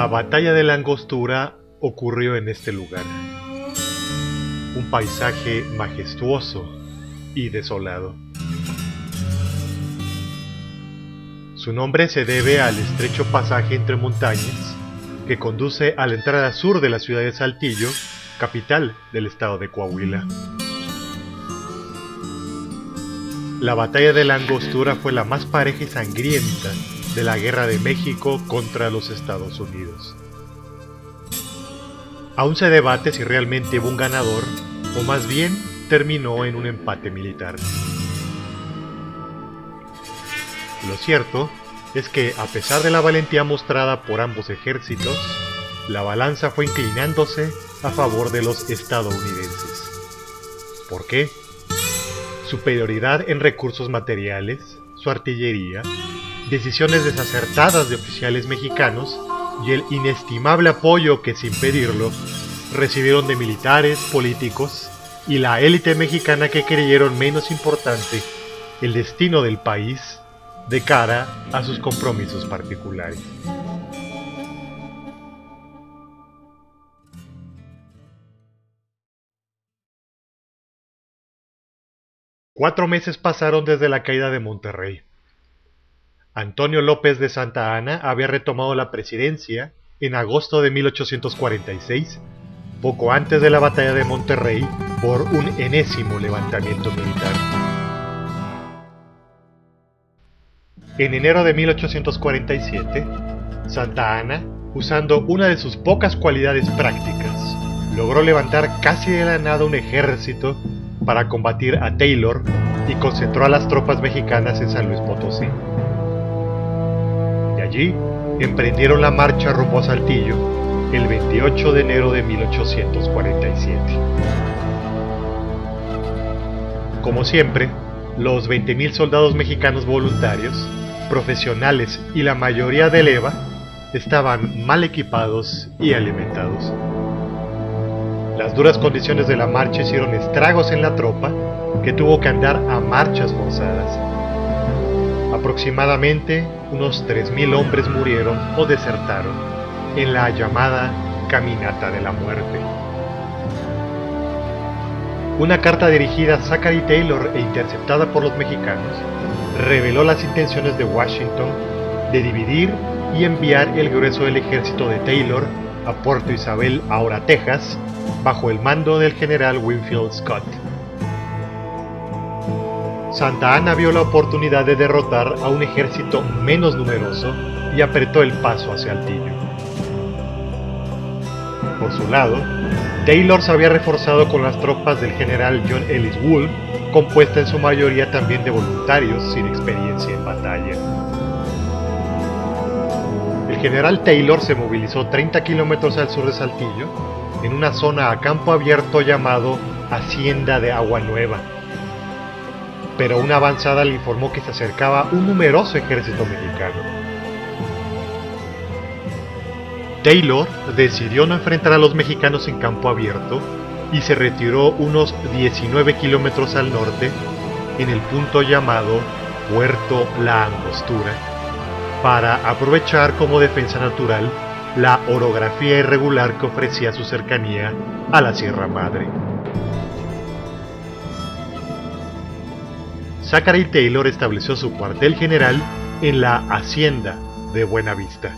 La batalla de la Angostura ocurrió en este lugar, un paisaje majestuoso y desolado. Su nombre se debe al estrecho pasaje entre montañas que conduce a la entrada sur de la ciudad de Saltillo, capital del estado de Coahuila. La batalla de la Angostura fue la más pareja y sangrienta de la Guerra de México contra los Estados Unidos. Aún se debate si realmente hubo un ganador, o más bien terminó en un empate militar. Lo cierto es que, a pesar de la valentía mostrada por ambos ejércitos, la balanza fue inclinándose a favor de los estadounidenses. ¿Por qué? Superioridad en recursos materiales, su artillería, decisiones desacertadas de oficiales mexicanos y el inestimable apoyo que, sin pedirlo, recibieron de militares, políticos y la élite mexicana que creyeron menos importante el destino del país de cara a sus compromisos particulares. Cuatro meses pasaron desde la caída de Monterrey. Antonio López de Santa Anna había retomado la presidencia en agosto de 1846, poco antes de la batalla de Monterrey, por un enésimo levantamiento militar. En enero de 1847, Santa Anna, usando una de sus pocas cualidades prácticas, logró levantar casi de la nada un ejército para combatir a Taylor y concentró a las tropas mexicanas en San Luis Potosí. De allí emprendieron la marcha rumbo a Saltillo el 28 de enero de 1847. Como siempre, los 20,000 soldados mexicanos voluntarios, profesionales y la mayoría de leva, estaban mal equipados y alimentados. Las duras condiciones de la marcha hicieron estragos en la tropa, que tuvo que andar a marchas forzadas. Aproximadamente unos 3,000 hombres murieron o desertaron en la llamada Caminata de la Muerte. Una carta dirigida a Zachary Taylor e interceptada por los mexicanos reveló las intenciones de Washington de dividir y enviar el grueso del ejército de Taylor a Puerto Isabel, ahora Texas, bajo el mando del general Winfield Scott. Santa Anna vio la oportunidad de derrotar a un ejército menos numeroso y apretó el paso hacia Saltillo. Por su lado, Taylor se había reforzado con las tropas del general John Ellis Wool, compuesta en su mayoría también de voluntarios sin experiencia en batalla. El general Taylor se movilizó 30 kilómetros al sur de Saltillo, en una zona a campo abierto llamado Hacienda de Agua Nueva. Pero una avanzada le informó que se acercaba un numeroso ejército mexicano. Taylor decidió no enfrentar a los mexicanos en campo abierto y se retiró unos 19 kilómetros al norte, en el punto llamado Puerto La Angostura, para aprovechar como defensa natural la orografía irregular que ofrecía su cercanía a la Sierra Madre. Zachary Taylor estableció su cuartel general en la Hacienda de Buenavista.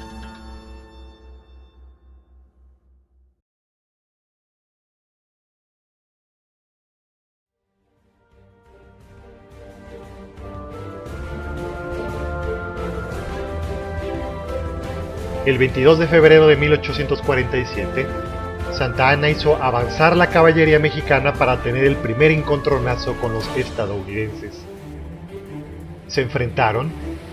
El 22 de febrero de 1847, Santa Anna hizo avanzar la caballería mexicana para tener el primer encontronazo con los estadounidenses. Se enfrentaron,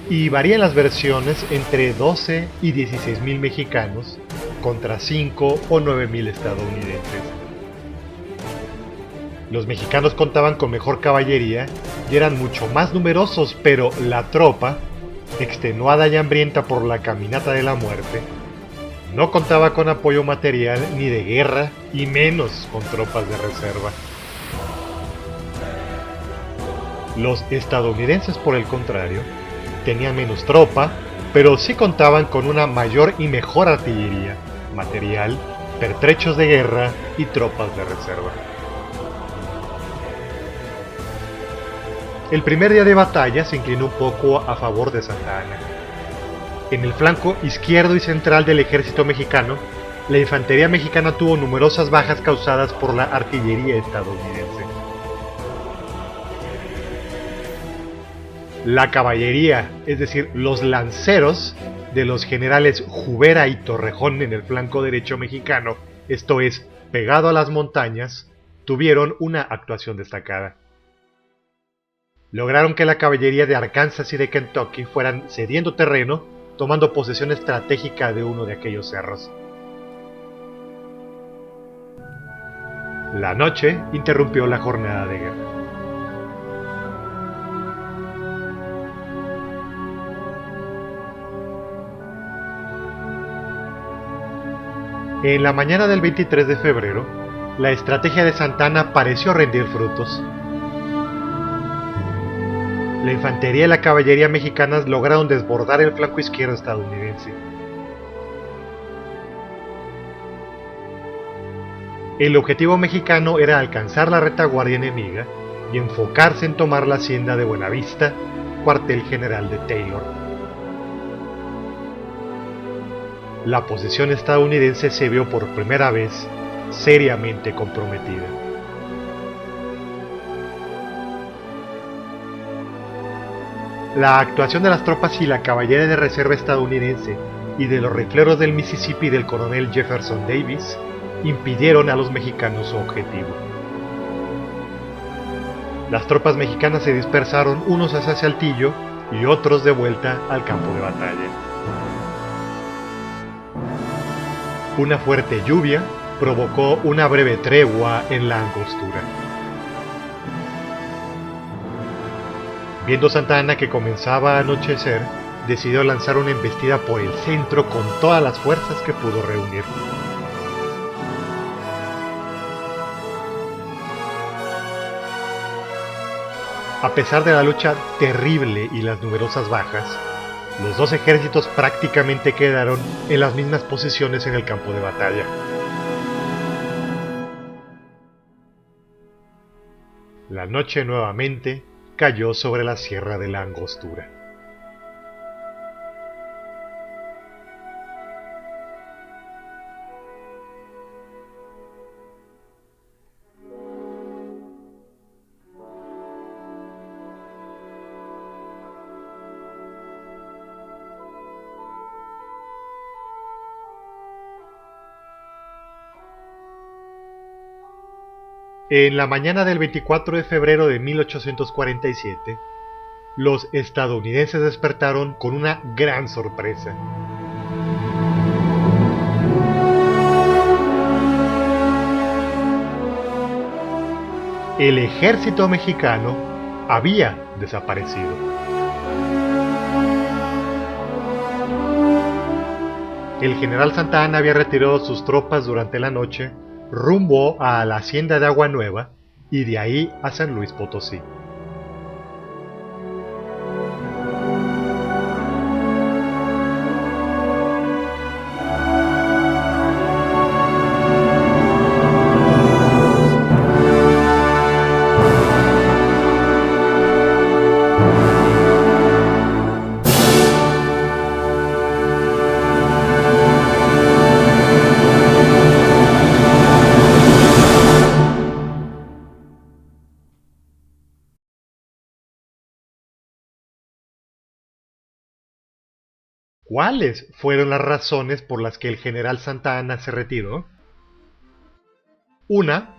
y varían las versiones, entre 12 y 16,000 mexicanos contra 5 o 9,000 estadounidenses. Los mexicanos contaban con mejor caballería y eran mucho más numerosos, pero la tropa, extenuada y hambrienta por la Caminata de la Muerte, no contaba con apoyo material ni de guerra, y menos con tropas de reserva. Los estadounidenses, por el contrario, tenían menos tropa, pero sí contaban con una mayor y mejor artillería, material, pertrechos de guerra y tropas de reserva. El primer día de batalla se inclinó un poco a favor de Santa Anna. En el flanco izquierdo y central del ejército mexicano, la infantería mexicana tuvo numerosas bajas causadas por la artillería estadounidense. La caballería, es decir, los lanceros de los generales Jubera y Torrejón en el flanco derecho mexicano, esto es, pegado a las montañas, tuvieron una actuación destacada. Lograron que la caballería de Arkansas y de Kentucky fueran cediendo terreno, tomando posesión estratégica de uno de aquellos cerros. La noche interrumpió la jornada de guerra. En la mañana del 23 de febrero, la estrategia de Santa Anna pareció rendir frutos. La infantería y la caballería mexicanas lograron desbordar el flanco izquierdo estadounidense. El objetivo mexicano era alcanzar la retaguardia enemiga y enfocarse en tomar la hacienda de Buenavista, cuartel general de Taylor. La posición estadounidense se vio por primera vez seriamente comprometida. La actuación de las tropas y la caballería de reserva estadounidense y de los rifleros del Mississippi del coronel Jefferson Davis impidieron a los mexicanos su objetivo. Las tropas mexicanas se dispersaron unos hacia Saltillo y otros de vuelta al campo de batalla. Una fuerte lluvia provocó una breve tregua en la angostura. Viendo Santa Anna que comenzaba a anochecer, decidió lanzar una embestida por el centro con todas las fuerzas que pudo reunir. A pesar de la lucha terrible y las numerosas bajas, los dos ejércitos prácticamente quedaron en las mismas posiciones en el campo de batalla. La noche nuevamente cayó sobre la Sierra de la Angostura. En la mañana del 24 de febrero de 1847, los estadounidenses despertaron con una gran sorpresa. El ejército mexicano había desaparecido. El general Santa Anna había retirado sus tropas durante la noche rumbo a la hacienda de Agua Nueva y de ahí a San Luis Potosí. ¿Cuáles fueron las razones por las que el general Santa Anna se retiró? Una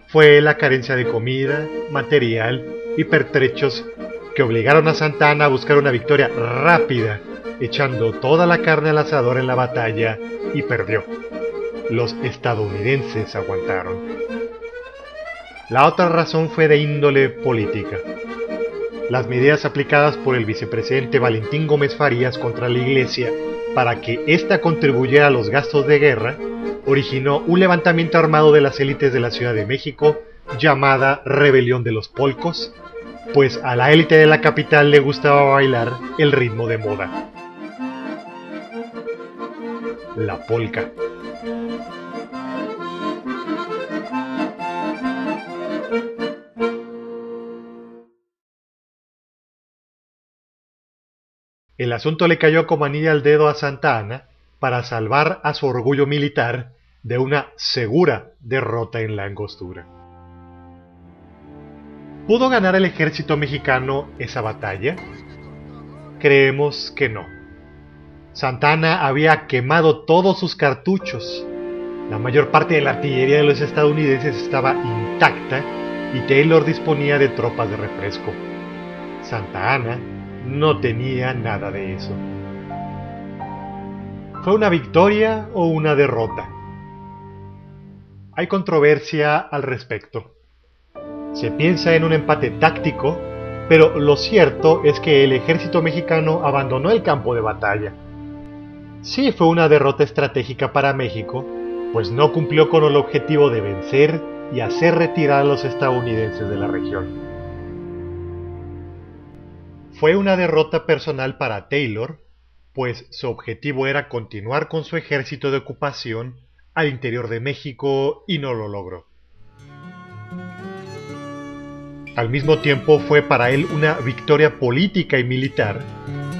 fue la carencia de comida, material y pertrechos que obligaron a Santa Anna a buscar una victoria rápida, echando toda la carne al asador en la batalla, y perdió. Los estadounidenses aguantaron. La otra razón fue de índole política. Las medidas aplicadas por el vicepresidente Valentín Gómez Farías contra la Iglesia para que ésta contribuyera a los gastos de guerra originó un levantamiento armado de las élites de la Ciudad de México llamada Rebelión de los Polcos, pues a la élite de la capital le gustaba bailar el ritmo de moda. la polca. El asunto le cayó como anillo al dedo a Santa Anna para salvar a su orgullo militar de una segura derrota en la Angostura. ¿Pudo ganar el ejército mexicano esa batalla? Creemos que no. Santa Anna había quemado todos sus cartuchos. La mayor parte de la artillería de los estadounidenses estaba intacta y Taylor disponía de tropas de refresco. Santa Anna no tenía nada de eso. ¿Fue una victoria o una derrota? Hay controversia al respecto. Se piensa en un empate táctico, pero lo cierto es que el ejército mexicano abandonó el campo de batalla. Sí fue una derrota estratégica para México, pues no cumplió con el objetivo de vencer y hacer retirar a los estadounidenses de la región. Fue una derrota personal para Taylor, pues su objetivo era continuar con su ejército de ocupación al interior de México y no lo logró. Al mismo tiempo fue para él una victoria política y militar,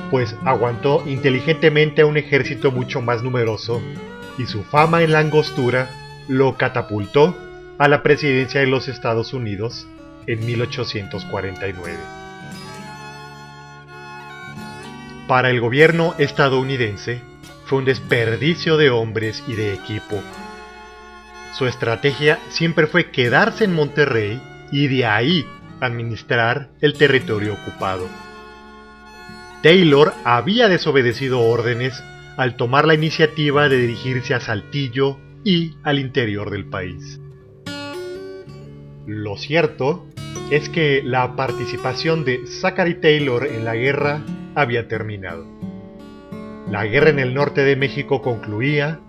pues aguantó inteligentemente a un ejército mucho más numeroso y su fama en la Angostura lo catapultó a la presidencia de los Estados Unidos en 1849. Para el gobierno estadounidense fue un desperdicio de hombres y de equipo. Su estrategia siempre fue quedarse en Monterrey y de ahí administrar el territorio ocupado. Taylor había desobedecido órdenes al tomar la iniciativa de dirigirse a Saltillo y al interior del país. Lo cierto es que la participación de Zachary Taylor en la guerra había terminado. La guerra en el norte de México concluía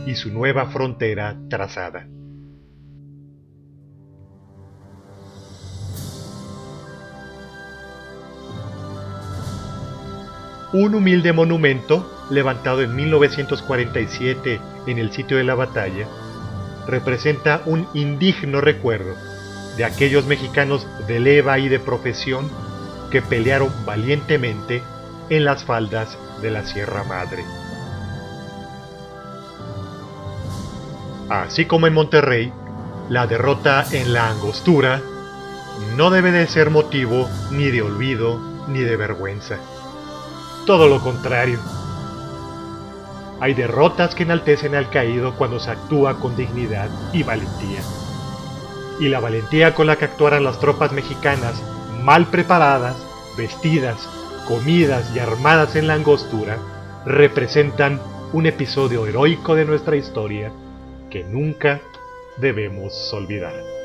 y su nueva frontera trazada. Un humilde monumento, levantado en 1947 en el sitio de la batalla, representa un indigno recuerdo de aquellos mexicanos de leva y de profesión que pelearon valientemente en las faldas de la Sierra Madre. Así como en Monterrey, la derrota en la Angostura no debe de ser motivo ni de olvido ni de vergüenza. Todo lo contrario. Hay derrotas que enaltecen al caído cuando se actúa con dignidad y valentía. Y la valentía con la que actuaran las tropas mexicanas, mal preparadas, vestidas, comidas y armadas en la Angostura, representan un episodio heroico de nuestra historia que nunca debemos olvidar.